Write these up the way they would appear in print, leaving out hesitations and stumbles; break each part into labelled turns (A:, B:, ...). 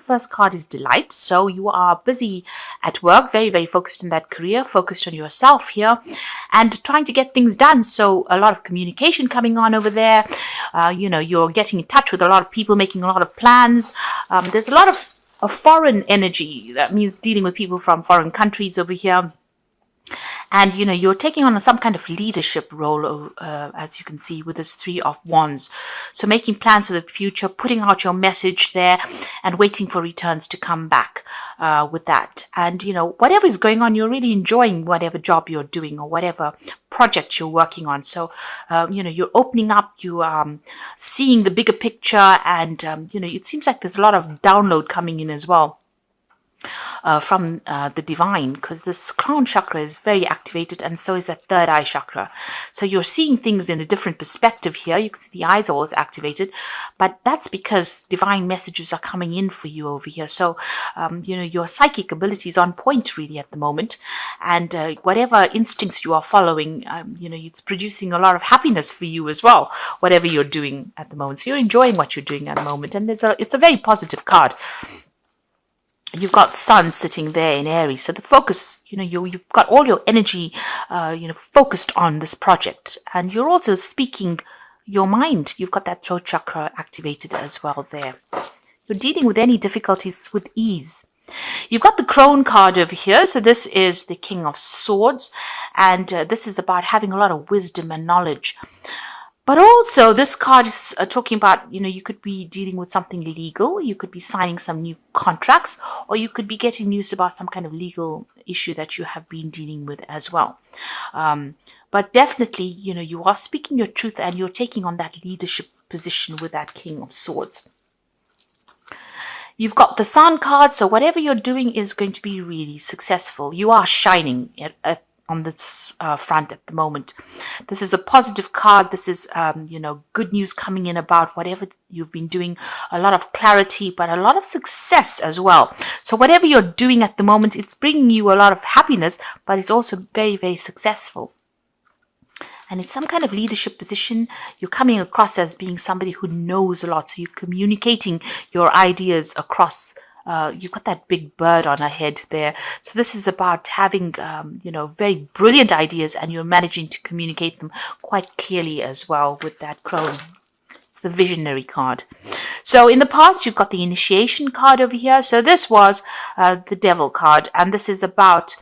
A: first card is delight. So you are busy at work, very, very focused in that career, focused on yourself here and trying to get things done. So a lot of communication coming on over there. You're getting in touch with a lot of people, making a lot of plans. There's a lot of foreign energy. That means dealing with people from foreign countries over here. And, you're taking on some kind of leadership role, as you can see, with this Three of Wands. So making plans for the future, putting out your message there and waiting for returns to come back with that. And, whatever is going on, you're really enjoying whatever job you're doing or whatever project you're working on. So, you're opening up, you seeing the bigger picture and, it seems like there's a lot of download coming in as well. From the divine, because this crown chakra is very activated and so is that third eye chakra. So you're seeing things in a different perspective here. You can see the eyes are always activated, but that's because divine messages are coming in for you over here. So, your psychic ability is on point really at the moment. And whatever instincts you are following, it's producing a lot of happiness for you as well, whatever you're doing at the moment. So you're enjoying what you're doing at the moment. And it's a very positive card. You've got Sun sitting there in Aries. So the focus, you've got all your energy, focused on this project. And you're also speaking your mind. You've got that throat chakra activated as well there. You're dealing with any difficulties with ease. You've got the Crone card over here. So this is the King of Swords. And this is about having a lot of wisdom and knowledge. But also this card is talking about, you could be dealing with something legal. You could be signing some new contracts, or you could be getting news about some kind of legal issue that you have been dealing with as well. But definitely, you are speaking your truth and you're taking on that leadership position with that King of Swords. You've got the Sun card. So whatever you're doing is going to be really successful. You are shining on this front at the moment. This is a positive card. This is, good news coming in about whatever you've been doing. A lot of clarity, but a lot of success as well. So whatever you're doing at the moment, it's bringing you a lot of happiness, but it's also very, very successful. And it's some kind of leadership position. You're coming across as being somebody who knows a lot. So you're communicating your ideas across. You've got that big bird on her head there. So this is about having, very brilliant ideas, and you're managing to communicate them quite clearly as well with that crone. It's the visionary card. So in the past, you've got the initiation card over here. So this was the devil card, and this is about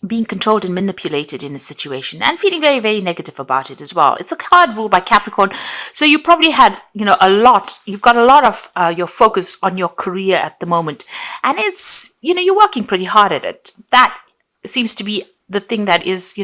A: being controlled and manipulated in a situation and feeling very, very negative about it as well. It's a card ruled by Capricorn. So you probably had, you've got a lot of your focus on your career at the moment. And it's, you're working pretty hard at it. That seems to be the thing that is,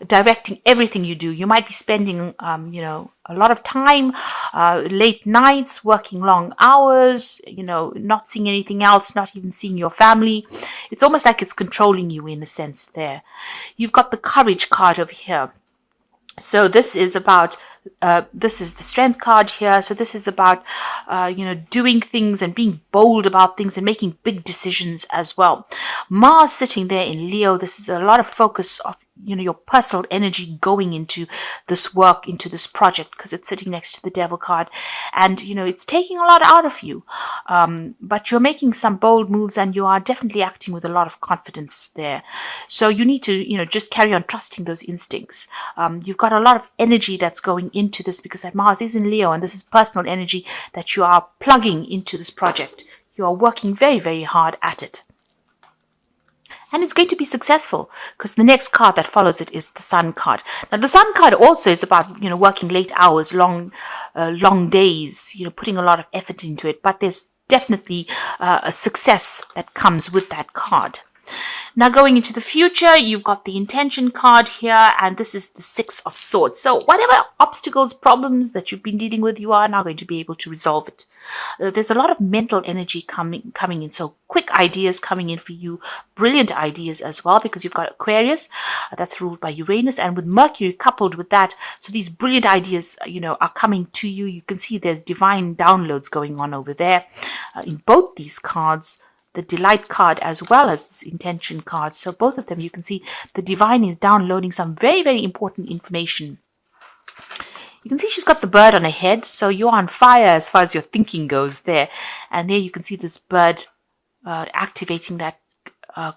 A: directing everything you do. You might be spending, a lot of time, late nights, working long hours, not seeing anything else, not even seeing your family. It's almost like it's controlling you in a sense there. You've got the courage card over here. So this is about, this is the strength card here. So this is about, doing things and being bold about things and making big decisions as well. Mars sitting there in Leo. This is a lot of focus of, your personal energy going into this work, into this project, because it's sitting next to the devil card. And, it's taking a lot out of you. But you're making some bold moves and you are definitely acting with a lot of confidence there. So you need to, just carry on trusting those instincts. You've got a lot of energy that's going into this because that Mars is in Leo, and this is personal energy that you are plugging into this project. You are working very, very hard at it. And it's going to be successful because the next card that follows it is the Sun card. Now, the Sun card also is about, working late hours, long days, putting a lot of effort into it. But there's definitely a success that comes with that card. Now, going into the future, you've got the intention card here, and this is the Six of Swords. So whatever obstacles, problems that you've been dealing with, you are now going to be able to resolve it. There's a lot of mental energy coming in. So quick ideas coming in for you, brilliant ideas as well, because you've got Aquarius that's ruled by Uranus, and with Mercury coupled with that. So these brilliant ideas, are coming to you. You can see there's divine downloads going on over there in both these cards. The delight card as well as this intention card. So both of them, you can see the divine is downloading some very, very important information. You can see she's got the bird on her head, so you're on fire as far as your thinking goes there. And there you can see this bird activating that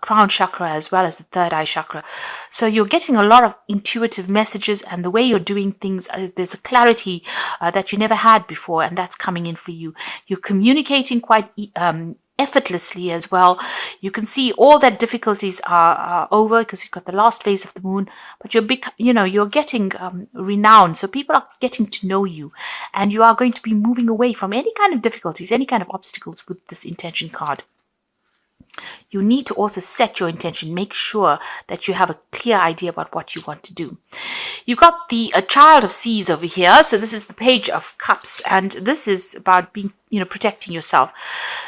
A: crown chakra as well as the third eye chakra. So you're getting a lot of intuitive messages, and the way you're doing things, there's a clarity that you never had before, and that's coming in for you. You're communicating quite effortlessly as well. You can see all that difficulties are over because you've got the last phase of the moon, but you're getting renowned. So people are getting to know you, and you are going to be moving away from any kind of difficulties, any kind of obstacles with this intention card. You need to also set your intention. Make sure that you have a clear idea about what you want to do. You got the Child of Seas over here. So this is the Page of Cups, and this is about being, protecting yourself.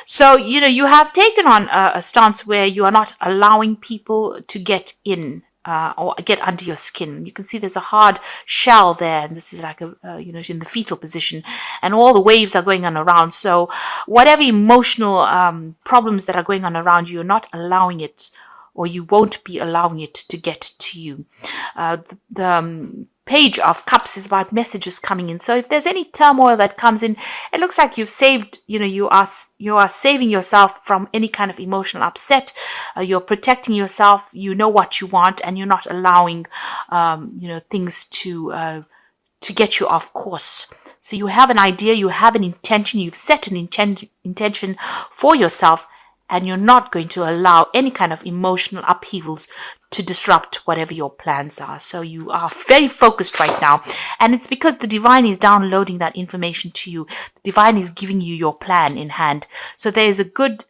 A: So, you have taken on a stance where you are not allowing people to get in or get under your skin. You can see there's a hard shell there, and this is like in the fetal position, and all the waves are going on around. So whatever emotional problems that are going on around you, you're not allowing it, or you won't be allowing it to get to you. The Page of Cups is about messages coming in. So if there's any turmoil that comes in, it looks like you've saved, you are saving yourself from any kind of emotional upset. You're protecting yourself. You know what you want, and you're not allowing, things to get you off course. So you have an idea, you have an intention, you've set an intention for yourself, and you're not going to allow any kind of emotional upheavals to disrupt whatever your plans are. So you are very focused right now, and it's because the divine is downloading that information to you. The divine is giving you your plan in hand. So there is a good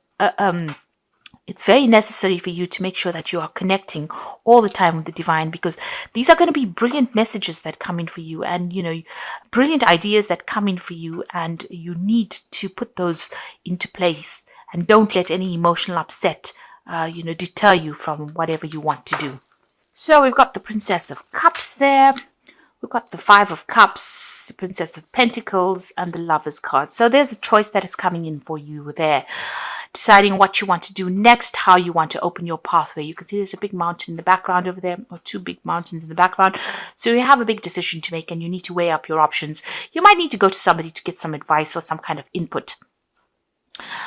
A: it's very necessary for you to make sure that you are connecting all the time with the divine, because these are going to be brilliant messages that come in for you, and brilliant ideas that come in for you, and you need to put those into place. And don't let any emotional upset, deter you from whatever you want to do. So we've got the Princess of Cups there. We've got the Five of Cups, the Princess of Pentacles, and the Lover's card. So there's a choice that is coming in for you there. Deciding what you want to do next, how you want to open your pathway. You can see there's a big mountain in the background over there, or two big mountains in the background. So you have a big decision to make, and you need to weigh up your options. You might need to go to somebody to get some advice or some kind of input.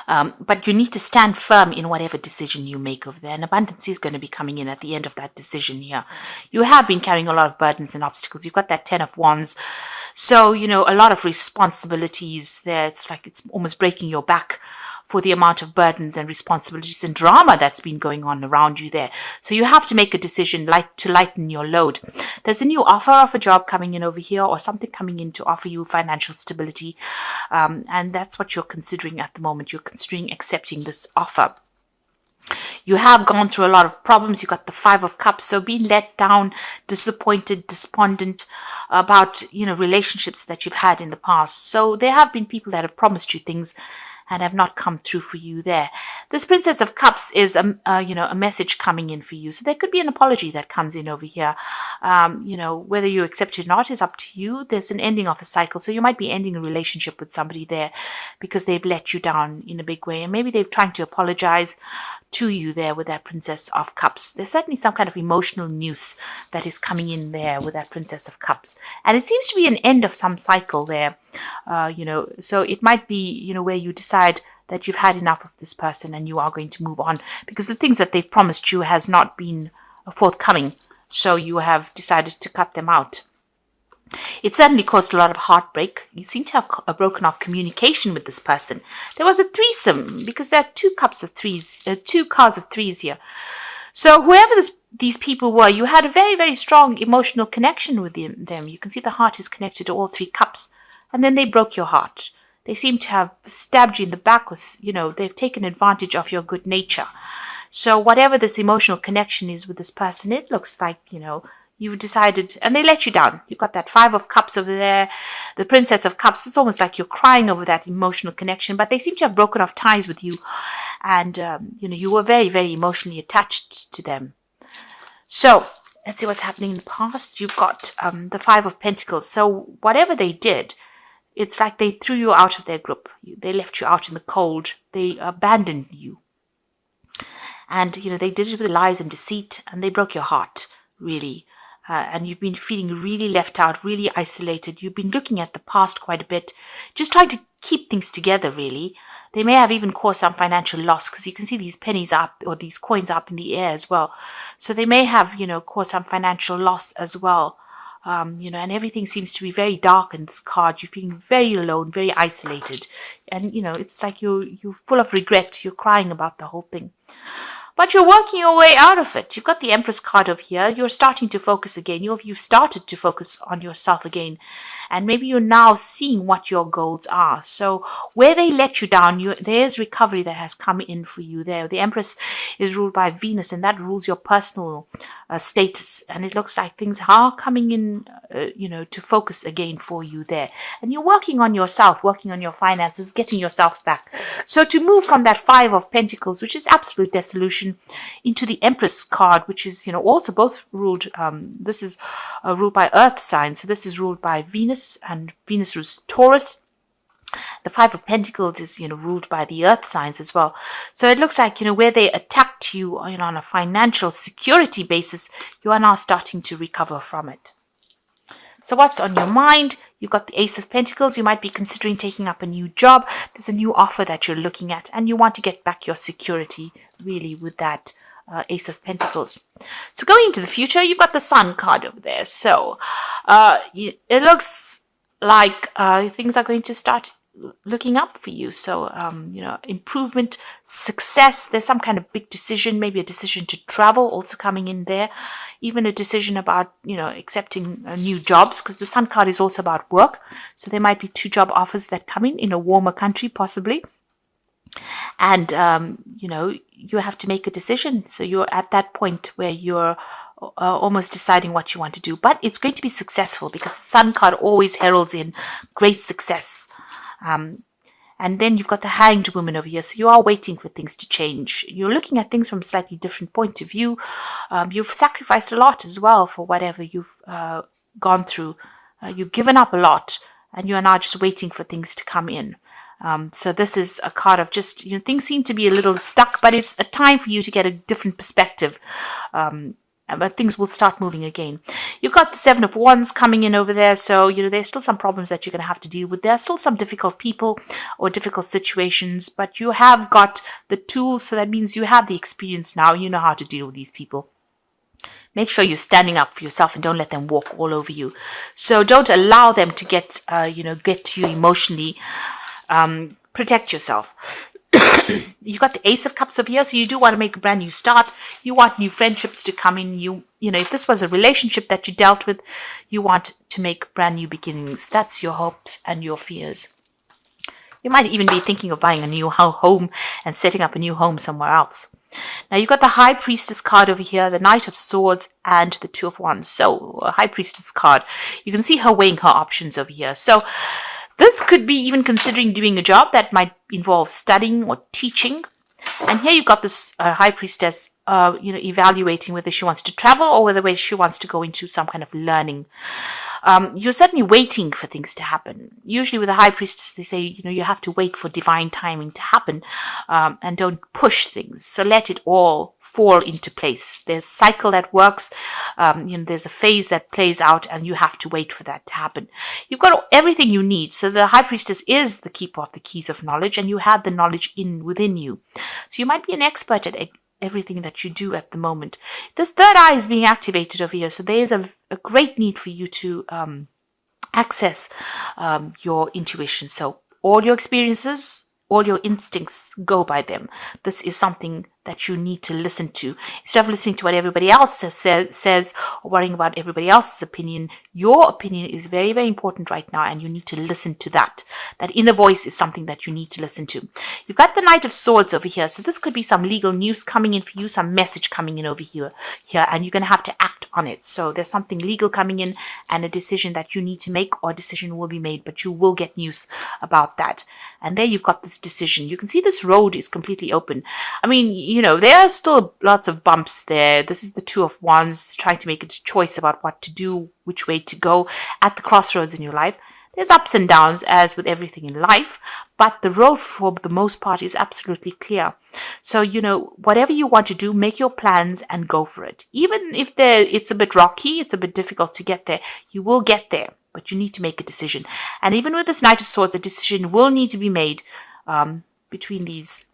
A: But you need to stand firm in whatever decision you make over there. And abundance is going to be coming in at the end of that decision here. You have been carrying a lot of burdens and obstacles. You've got that 10 of Wands. So, a lot of responsibilities there. It's like it's almost breaking your back for the amount of burdens and responsibilities and drama that's been going on around you there. So you have to make a decision to lighten your load. There's a new offer of a job coming in over here, or something coming in to offer you financial stability. And that's what you're considering at the moment. You're considering accepting this offer. You have gone through a lot of problems. You got the Five of Cups. So being let down, disappointed, despondent about, relationships that you've had in the past. So there have been people that have promised you things and have not come through for you there. This Princess of Cups is a message coming in for you. So there could be an apology that comes in over here. Whether you accept it or not is up to you. There's an ending of a cycle. So you might be ending a relationship with somebody there because they've let you down in a big way. And maybe they're trying to apologize to you there with that Princess of Cups. There's certainly some kind of emotional noose that is coming in there with that Princess of Cups. And it seems to be an end of some cycle there, so it might be, where you decide that you've had enough of this person and you are going to move on because the things that they've promised you has not been forthcoming. So you have decided to cut them out. It certainly caused a lot of heartbreak. You seem to have broken off communication with this person. There was a threesome because there are two cards of threes here. So whoever these people were, you had a very, very strong emotional connection with them. You can see the heart is connected to all three cups. And then they broke your heart. They seem to have stabbed you in the back with, they've taken advantage of your good nature. So whatever this emotional connection is with this person, it looks like, you've decided, and they let you down. You've got that Five of Cups over there, the Princess of Cups. It's almost like you're crying over that emotional connection, but they seem to have broken off ties with you. And, you were very, very emotionally attached to them. So let's see what's happening in the past. You've got the Five of Pentacles. So whatever they did, it's like they threw you out of their group. They left you out in the cold. They abandoned you. And, they did it with lies and deceit, and they broke your heart, really. and you've been feeling really left out, really isolated. You've been looking at the past quite a bit, just trying to keep things together, really. They may have even caused some financial loss because you can see these pennies up or these coins up in the air as well. So they may have, caused some financial loss as well. And everything seems to be very dark in this card. You're feeling very alone, very isolated. And, it's like you're full of regret. You're crying about the whole thing. But you're working your way out of it. You've got the Empress card over here. You're starting to focus again. You've started to focus on yourself again. And maybe you're now seeing what your goals are. So where they let you down, there's recovery that has come in for you there. The Empress is ruled by Venus, and that rules your personal status. And it looks like things are coming in, to focus again for you there. And you're working on yourself, working on your finances, getting yourself back. So to move from that Five of Pentacles, which is absolute dissolution, into the Empress card, which is, also both ruled, this is ruled by Earth signs. So this is ruled by Venus, and Venus rules Taurus. The Five of Pentacles is, ruled by the Earth signs as well. So it looks like, where they attacked you, on a financial security basis, you are now starting to recover from it. So what's on your mind? You've got the Ace of Pentacles. You might be considering taking up a new job. There's a new offer that you're looking at, and you want to get back your security, really, with that Ace of Pentacles. So going into the future, you've got the Sun card over there. So it looks like things are going to start looking up for you. So, improvement, success. There's some kind of big decision, maybe a decision to travel also coming in there. Even a decision about, accepting new jobs, because the Sun card is also about work. So there might be 2 job offers that come in a warmer country, possibly. And, you have to make a decision. So you're at that point where you're almost deciding what you want to do. But it's going to be successful because the Sun card always heralds in great success. And then you've got the Hanged Woman over here. So you are waiting for things to change. You're looking at things from a slightly different point of view. You've sacrificed a lot as well for whatever you've gone through. You've given up a lot, and you are now just waiting for things to come in. So this is a card of just, things seem to be a little stuck, but it's a time for you to get a different perspective. But things will start moving again. You've got the Seven of Wands coming in over there. So, there's still some problems that you're going to have to deal with. There are still some difficult people or difficult situations, but you have got the tools. So that means you have the experience now. You know how to deal with these people. Make sure you're standing up for yourself and don't let them walk all over you. So don't allow them to get to you emotionally. Protect yourself. You've got the Ace of Cups over here, so you do want to make a brand new start. You want new friendships to come in. If this was a relationship that you dealt with, you want to make brand new beginnings. That's your hopes and your fears. You might even be thinking of buying a new home and setting up a new home somewhere else. Now you've got the High Priestess card over here, the Knight of Swords, and the Two of Wands. So a High Priestess card. You can see her weighing her options over here. So this could be even considering doing a job that might involve studying or teaching. And here you've got this High Priestess, evaluating whether she wants to travel or whether she wants to go into some kind of learning. You're certainly waiting for things to happen. Usually with a High Priestess, they say, you have to wait for divine timing to happen, and don't push things. So let it all fall into place. There's a cycle that works. There's a phase that plays out, and you have to wait for that to happen. You've got everything you need. So the High Priestess is the keeper of the keys of knowledge, and you have the knowledge within you. So you might be an expert at everything that you do at the moment. This third eye is being activated over here. So there is a great need for you to access your intuition. So all your experiences, all your instincts, go by them. This is something that you need to listen to. Instead of listening to what everybody else says or worrying about everybody else's opinion, your opinion is very, very important right now, and you need to listen to that. That inner voice is something that you need to listen to. You've got the Knight of Swords over here. So this could be some legal news coming in for you, some message coming in over here, and you're going to have to act on it. So there's something legal coming in and a decision that you need to make, or a decision will be made, but you will get news about that. And there you've got this decision. You can see this road is completely open. I mean, there are still lots of bumps there. This is the Two of Wands trying to make a choice about what to do, which way to go at the crossroads in your life. There's ups and downs as with everything in life, but the road for the most part is absolutely clear. So, whatever you want to do, make your plans and go for it. Even if it's a bit rocky, it's a bit difficult to get there, you will get there, but you need to make a decision. And even with this Knight of Swords, a decision will need to be made between these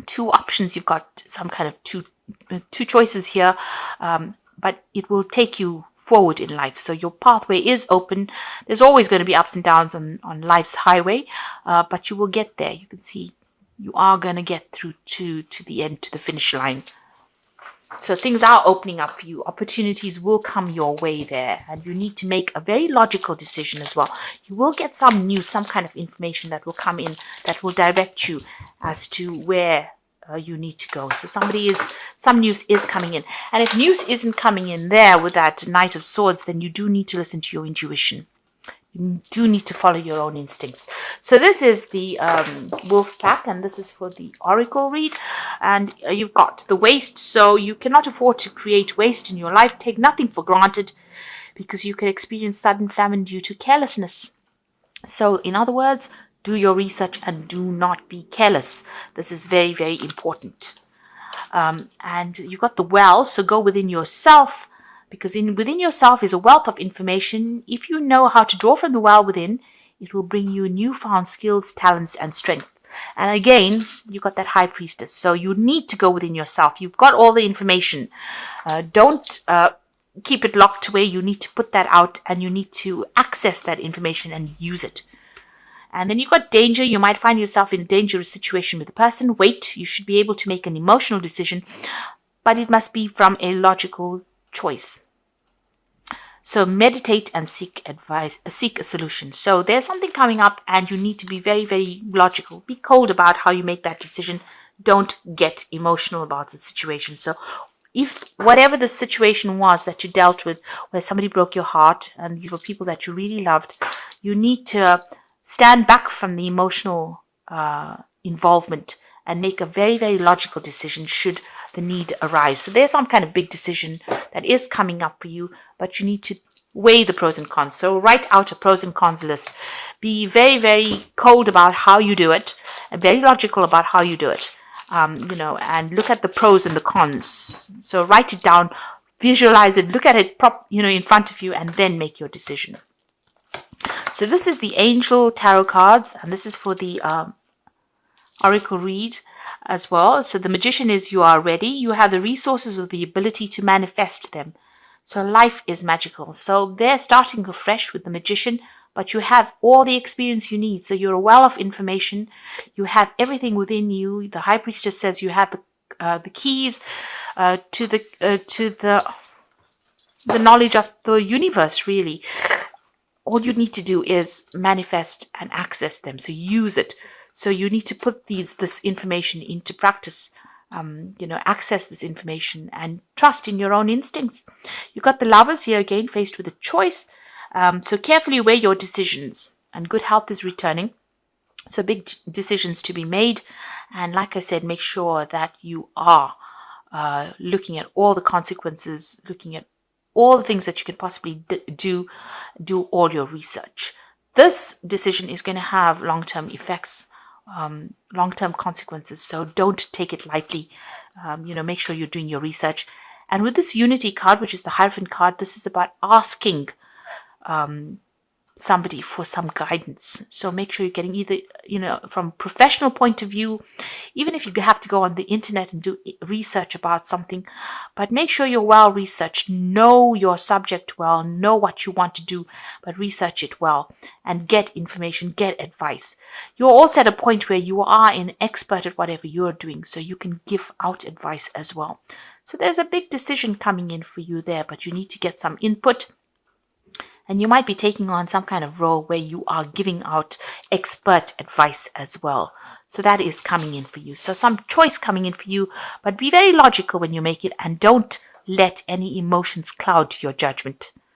A: two options. You've got some kind of two choices here, but it will take you forward in life. So your pathway is open. There's always going to be ups and downs on life's highway, but you will get there. You can see you are going to get through to the end, to the finish line. So things are opening up for you. Opportunities will come your way there, and you need to make a very logical decision as well. You will get some news, some kind of information that will come in that will direct you as to where you need to go. So some news is coming in. And if news isn't coming in there with that Knight of Swords, then you do need to listen to your intuition. You do need to follow your own instincts. So this is the wolf pack, and this is for the oracle read. And you've got the waste. So you cannot afford to create waste in your life. Take nothing for granted, because you can experience sudden famine due to carelessness. So in other words, do your research and do not be careless. This is very, very important. And you got the well, so go within yourself, because within yourself is a wealth of information. If you know how to draw from the well within, it will bring you newfound skills, talents, and strength. And again, you got that High Priestess. So you need to go within yourself. You've got all the information. Don't keep it locked away. You need to put that out, and you need to access that information and use it. And then you've got danger. You might find yourself in a dangerous situation with a person. Wait, you should be able to make an emotional decision, but it must be from a logical choice. So meditate and seek advice, seek a solution. So there's something coming up, and you need to be very, very logical. Be cold about how you make that decision. Don't get emotional about the situation. So if whatever the situation was that you dealt with, where somebody broke your heart, and these were people that you really loved, you need to stand back from the emotional involvement and make a very, very logical decision should the need arise. So there's some kind of big decision that is coming up for you, but you need to weigh the pros and cons. So write out a pros and cons list. Be very, very cold about how you do it, and very logical about how you do it. And look at the pros and the cons. So write it down, visualize it, look at it in front of you, and then make your decision. So this is the Angel Tarot cards, and this is for the Oracle read as well. So the Magician is you are ready. You have the resources or the ability to manifest them. So life is magical. So they're starting afresh with the Magician, but you have all the experience you need. So you're a well of information. You have everything within you. The High Priestess says you have the keys to the knowledge of the universe, really. All you need to do is manifest and access them. So use it. So you need to put this information into practice. Access this information and trust in your own instincts. You've got the Lovers here again, faced with a choice. So carefully weigh your decisions, and good health is returning. So big decisions to be made. And like I said, make sure that you are looking at all the consequences, looking at all the things that you can possibly do all your research. This decision is going to have long-term effects, long-term consequences. So don't take it lightly. Make sure you're doing your research. And with this Unity card, which is the Hierophant card, this is about asking somebody for some guidance. So make sure you're getting either, from a professional point of view, even if you have to go on the internet and do research about something, but make sure you're well researched, know your subject well, know what you want to do, but research it well and get information, get advice. You're also at a point where you are an expert at whatever you're doing, so you can give out advice as well. So there's a big decision coming in for you there, but you need to get some input. And you might be taking on some kind of role where you are giving out expert advice as well. So that is coming in for you. So some choice coming in for you, but be very logical when you make it, and don't let any emotions cloud your judgment.